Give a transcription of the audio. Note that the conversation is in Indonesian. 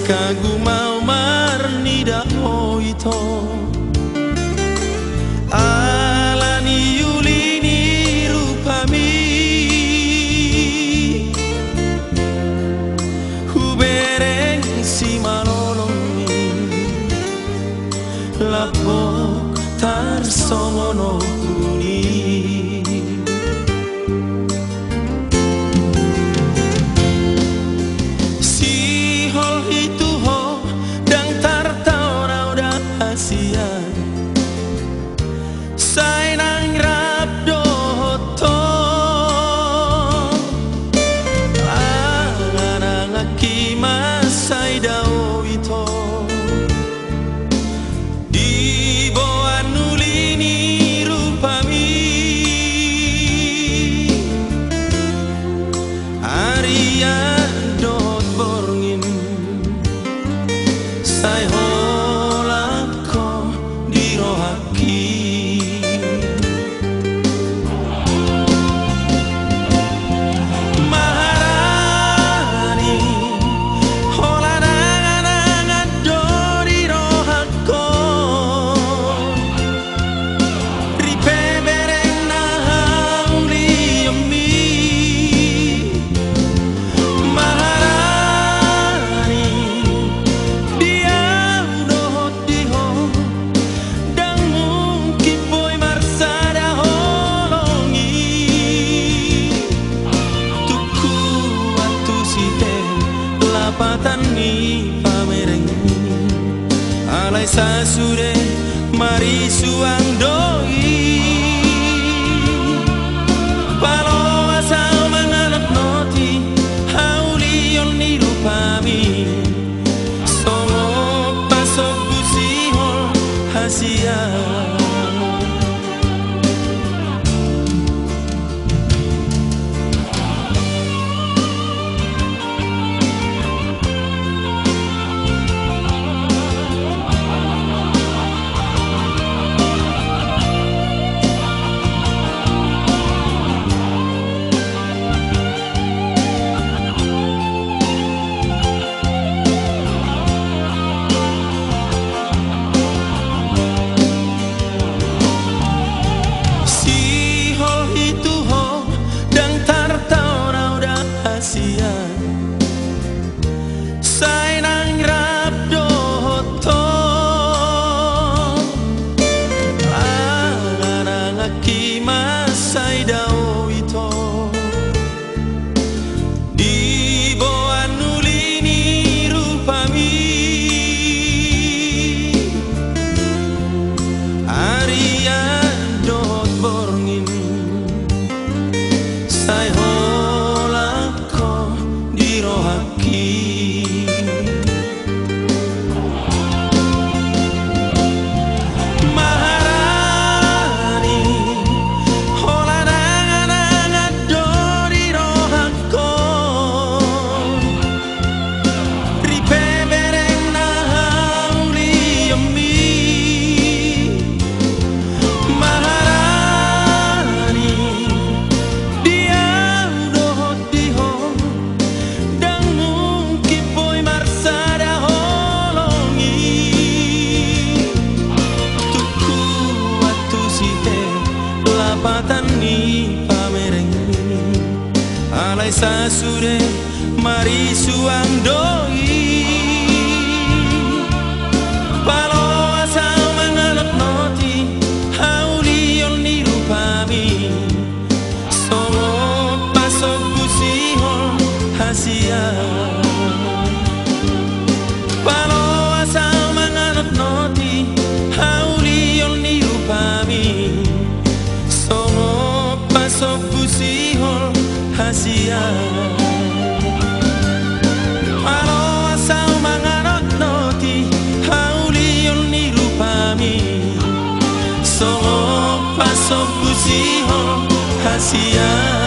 kagumau marnida oito alani yulini rupami hubereng si malolongi lapok tarsomono kuni Patani pamereng alai sasude mari suang doi palo asal mangalap noti haulion ni rupami songo pasok busihol hasia sai nang rap doto angang aki masai dao ito di boa nulini rupami arian dot borngin sai patani pamereng alai sasude mari suang doi palo asal mangalap noti haulion ni rupami songo pasok busihol hasia palo asal mangalap noti haulion ni rupami pasok busihol hasia palo asal mangarot noti haulion ni rupami songo pasok busihol hasia.